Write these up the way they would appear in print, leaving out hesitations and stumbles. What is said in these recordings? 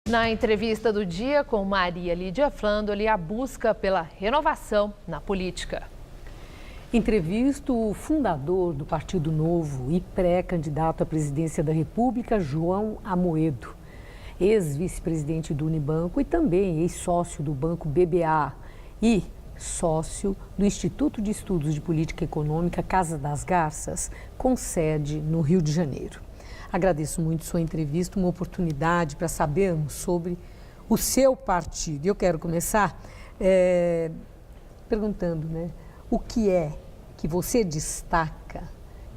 Na entrevista do dia com Maria Lídia Flandoli, a busca pela renovação na política. Entrevisto o fundador do Partido Novo e pré-candidato à presidência da República, João Amoedo, ex-vice-presidente do Unibanco e também ex-sócio do Banco BBA e sócio do Instituto de Estudos de Política Econômica Casa das Garças, com sede no Rio de Janeiro. Agradeço muito sua entrevista, uma oportunidade para sabermos sobre o seu partido. Eu quero começar perguntando, o que é que você destaca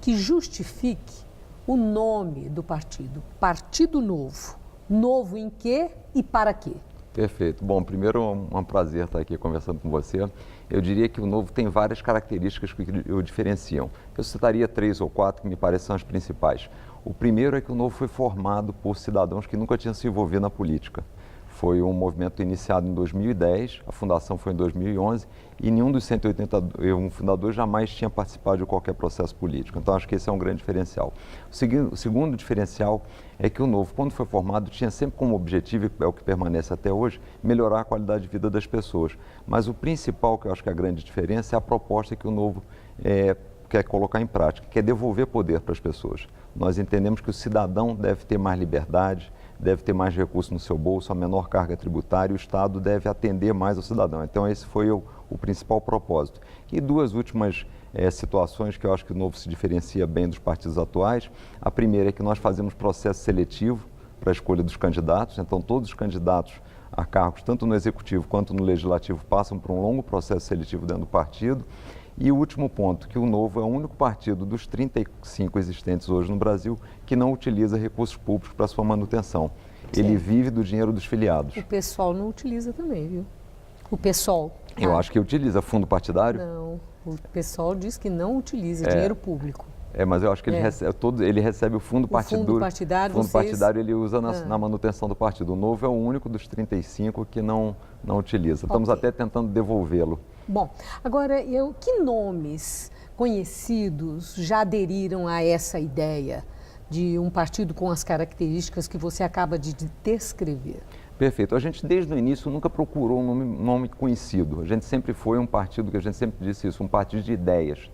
que justifique o nome do partido, Partido Novo. Novo em quê e para quê? Perfeito. Bom, primeiro é um prazer estar aqui conversando com você. Eu diria que o Novo tem várias características que o diferenciam. Eu citaria 3 ou 4 que me parecem são as principais. O primeiro é que o Novo foi formado por cidadãos que nunca tinham se envolvido na política. Foi um movimento iniciado em 2010, a fundação foi em 2011 e nenhum dos 181 fundadores jamais tinha participado de qualquer processo político. Então, acho que esse é um grande diferencial. O segundo diferencial é que o Novo, quando foi formado, tinha sempre como objetivo, e é o que permanece até hoje, melhorar a qualidade de vida das pessoas. Mas o principal, que eu acho que é a grande diferença, é a proposta que o Novo quer colocar em prática, que é devolver poder para as pessoas. Nós entendemos que o cidadão deve ter mais liberdade, deve ter mais recursos no seu bolso, a menor carga tributária, o Estado deve atender mais ao cidadão. Então, esse foi o principal propósito. E 2 últimas situações que eu acho que o Novo se diferencia bem dos partidos atuais. A primeira é que nós fazemos processo seletivo para a escolha dos candidatos, então todos os candidatos a cargos, tanto no Executivo quanto no Legislativo, passam por um longo processo seletivo dentro do partido. E o último ponto, que o Novo é o único partido dos 35 existentes hoje no Brasil que não utiliza recursos públicos para sua manutenção. Sim. Ele vive do dinheiro dos filiados. O PSOL não utiliza também, viu? O PSOL. Eu acho que utiliza fundo partidário. Não, o PSOL diz que não utiliza dinheiro público. Mas eu acho que ele recebe o fundo partidário. Fundo partidário, partidário ele usa na manutenção do partido. O Novo é o único dos 35 que não utiliza. Estamos até tentando devolvê-lo. Bom, agora, que nomes conhecidos já aderiram a essa ideia de um partido com as características que você acaba de descrever? Perfeito. A gente, desde o início, nunca procurou um nome conhecido. A gente sempre foi um partido, que a gente sempre disse isso, um partido de ideias,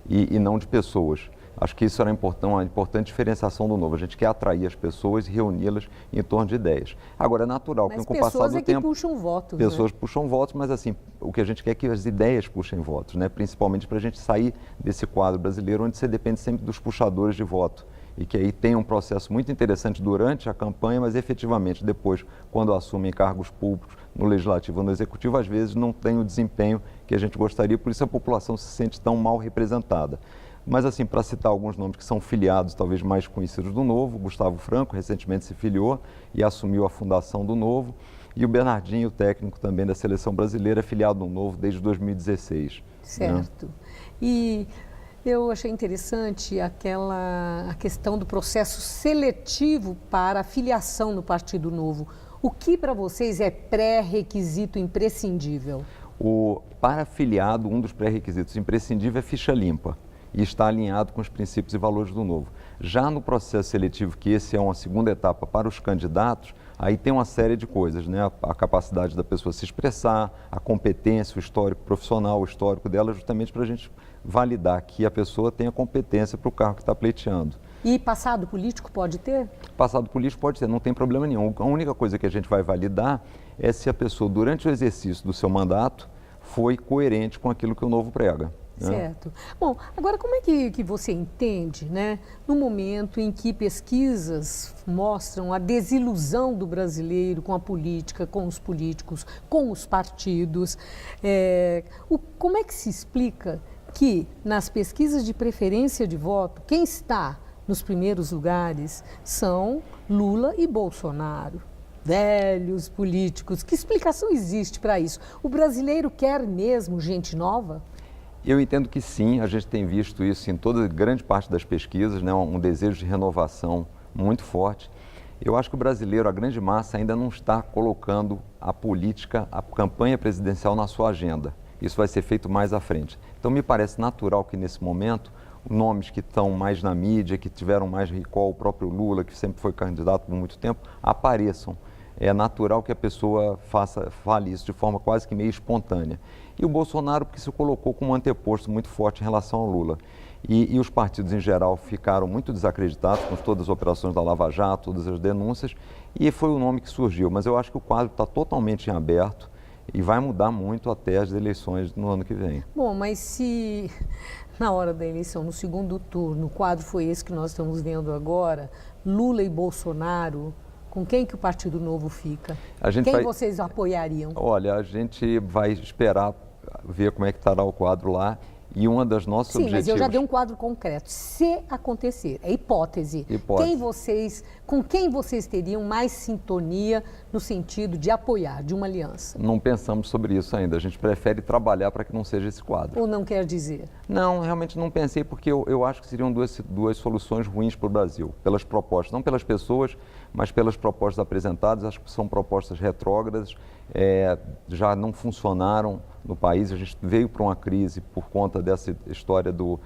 e não de pessoas. Acho que isso era uma importante diferenciação do Novo. A gente quer atrair as pessoas e reuni-las em torno de ideias. Agora, é natural que com o passar do tempo... Mas pessoas que puxam votos, Pessoas puxam votos, mas assim, o que a gente quer é que as ideias puxem votos, principalmente para a gente sair desse quadro brasileiro onde você depende sempre dos puxadores de voto. E que aí tem um processo muito interessante durante a campanha, mas efetivamente depois, quando assumem cargos públicos no Legislativo ou no Executivo, às vezes não tem o desempenho que a gente gostaria, por isso a população se sente tão mal representada. Mas assim, para citar alguns nomes que são filiados, talvez mais conhecidos do Novo, Gustavo Franco recentemente se filiou e assumiu a fundação do Novo, e o Bernardinho, técnico também da Seleção Brasileira, filiado no Novo desde 2016. Certo. E eu achei interessante a questão do processo seletivo para a filiação no Partido Novo. O que para vocês é pré-requisito imprescindível? Para filiado, um dos pré-requisitos imprescindíveis é ficha limpa e está alinhado com os princípios e valores do Novo. Já no processo seletivo, que esse é uma segunda etapa para os candidatos, aí tem uma série de coisas, a capacidade da pessoa se expressar, a competência, o histórico profissional, o histórico dela, justamente para a gente validar que a pessoa tem a competência para o cargo que está pleiteando. E passado político pode ter? Passado político pode ter, não tem problema nenhum. A única coisa que a gente vai validar é se a pessoa, durante o exercício do seu mandato, foi coerente com aquilo que o Novo prega. Certo. Bom, agora como é que você entende, no momento em que pesquisas mostram a desilusão do brasileiro com a política, com os políticos, com os partidos, como é que se explica que nas pesquisas de preferência de voto, quem está nos primeiros lugares são Lula e Bolsonaro? Velhos políticos, que explicação existe para isso? O brasileiro quer mesmo gente nova? Eu entendo que sim, a gente tem visto isso em toda grande parte das pesquisas, um desejo de renovação muito forte. Eu acho que o brasileiro, a grande massa, ainda não está colocando a política, a campanha presidencial na sua agenda. Isso vai ser feito mais à frente. Então, me parece natural que, nesse momento, nomes que estão mais na mídia, que tiveram mais recall, o próprio Lula, que sempre foi candidato por muito tempo, apareçam. é natural que a pessoa fale isso de forma quase que meio espontânea. E o Bolsonaro, porque se colocou como um anteposto muito forte em relação ao Lula. E os partidos, em geral, ficaram muito desacreditados com todas as operações da Lava Jato, todas as denúncias, e foi o nome que surgiu. Mas eu acho que o quadro está totalmente em aberto e vai mudar muito até as eleições no ano que vem. Bom, mas se na hora da eleição, no segundo turno, o quadro foi esse que nós estamos vendo agora, Lula e Bolsonaro, com quem que o Partido Novo fica? Quem vocês apoiariam? Olha, a gente vai esperar ver como é que estará o quadro lá. E uma das nossas objetivos... Sim, mas eu já dei um quadro concreto. Se acontecer, é hipótese. Com quem vocês teriam mais sintonia no sentido de apoiar, de uma aliança? Não pensamos sobre isso ainda. A gente prefere trabalhar para que não seja esse quadro. Ou não quer dizer? Não, realmente não pensei, porque eu acho que seriam duas soluções ruins para o Brasil. Pelas propostas, não pelas pessoas, mas pelas propostas apresentadas. Acho que são propostas retrógradas, já não funcionaram no país. A gente veio para uma crise por conta dessa história do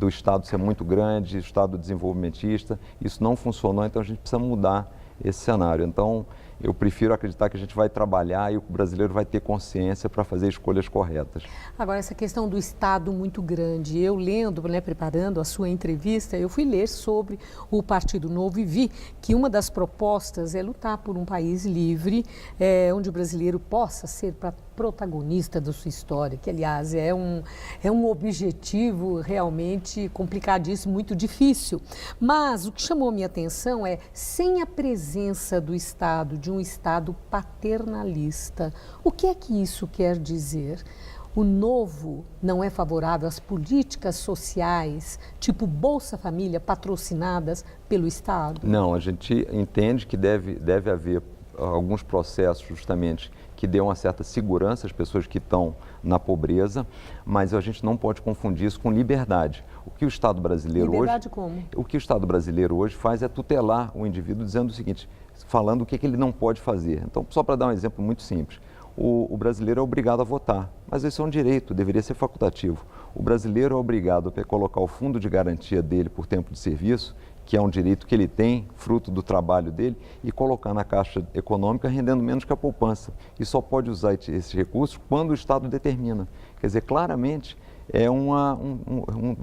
Estado ser muito grande, Estado desenvolvimentista. Isso não funcionou, então a gente precisa mudar esse cenário. Então, eu prefiro acreditar que a gente vai trabalhar e o brasileiro vai ter consciência para fazer escolhas corretas. Agora, essa questão do Estado muito grande, eu lendo, preparando a sua entrevista, eu fui ler sobre o Partido Novo e vi que uma das propostas é lutar por um país livre, onde o brasileiro possa ser protagonista da sua história, que, aliás, é um objetivo realmente complicadíssimo, muito difícil. Mas o que chamou a minha atenção é, sem a presença do Estado, de um Estado paternalista, o que é que isso quer dizer? O Novo não é favorável às políticas sociais, tipo Bolsa Família, patrocinadas pelo Estado? Não, a gente entende que deve haver alguns processos justamente que dê uma certa segurança às pessoas que estão na pobreza, mas a gente não pode confundir isso com liberdade. O que o Estado brasileiro liberdade como? O que o Estado brasileiro hoje faz é tutelar o indivíduo dizendo o seguinte, falando o que ele não pode fazer. Então, só para dar um exemplo muito simples, o brasileiro é obrigado a votar, mas isso é um direito, deveria ser facultativo. O brasileiro é obrigado a colocar o fundo de garantia dele por tempo de serviço, que é um direito que ele tem, fruto do trabalho dele, e colocar na Caixa Econômica rendendo menos que a poupança. E só pode usar esses recursos quando o Estado determina. Quer dizer, claramente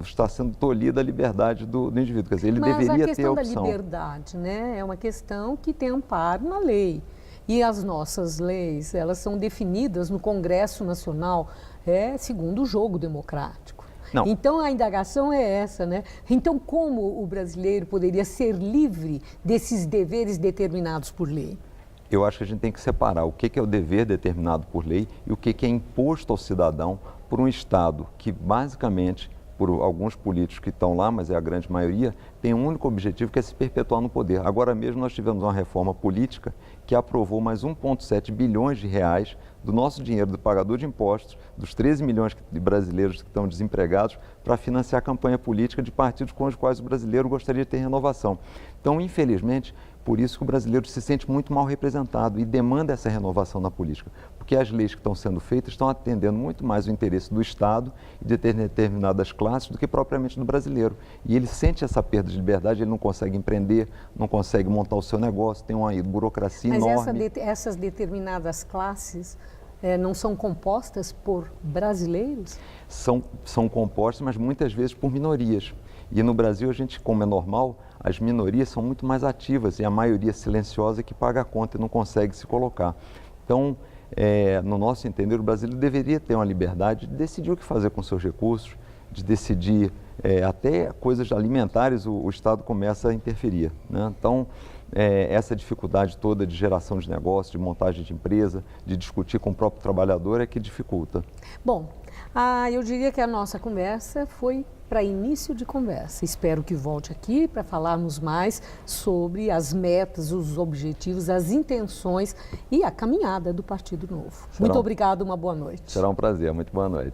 está sendo tolhida a liberdade do indivíduo. Quer dizer, ele deveria ter a opção. Mas a questão da liberdade, é uma questão que tem amparo na lei. E as nossas leis, elas são definidas no Congresso Nacional, segundo o jogo democrático. Não. Então, a indagação é essa, Então, como o brasileiro poderia ser livre desses deveres determinados por lei? Eu acho que a gente tem que separar o que é o dever determinado por lei e o que é imposto ao cidadão por um Estado que, basicamente, por alguns políticos que estão lá, mas é a grande maioria, tem um único objetivo, que é se perpetuar no poder. Agora mesmo nós tivemos uma reforma política que aprovou mais 1,7 bilhões de reais do nosso dinheiro, do pagador de impostos, dos 13 milhões de brasileiros que estão desempregados, para financiar a campanha política de partidos com os quais o brasileiro gostaria de ter renovação. Então, infelizmente, por isso que o brasileiro se sente muito mal representado e demanda essa renovação na política, porque as leis que estão sendo feitas estão atendendo muito mais o interesse do Estado e de determinadas classes do que propriamente do brasileiro. E ele sente essa perda de liberdade, ele não consegue empreender, não consegue montar o seu negócio, tem uma burocracia enorme. Mas essas determinadas classes não são compostas por brasileiros? São compostas, mas muitas vezes por minorias. E no Brasil, a gente, como é normal, as minorias são muito mais ativas e a maioria silenciosa que paga a conta e não consegue se colocar. Então, no nosso entender, o brasileiro deveria ter uma liberdade de decidir o que fazer com seus recursos, de decidir até coisas alimentares, o Estado começa a interferir, Então, essa dificuldade toda de geração de negócio, de montagem de empresa, de discutir com o próprio trabalhador é que dificulta. Bom, eu diria que a nossa conversa foi para início de conversa. Espero que volte aqui para falarmos mais sobre as metas, os objetivos, as intenções e a caminhada do Partido Novo. Muito obrigado, uma boa noite. Será um prazer, muito boa noite.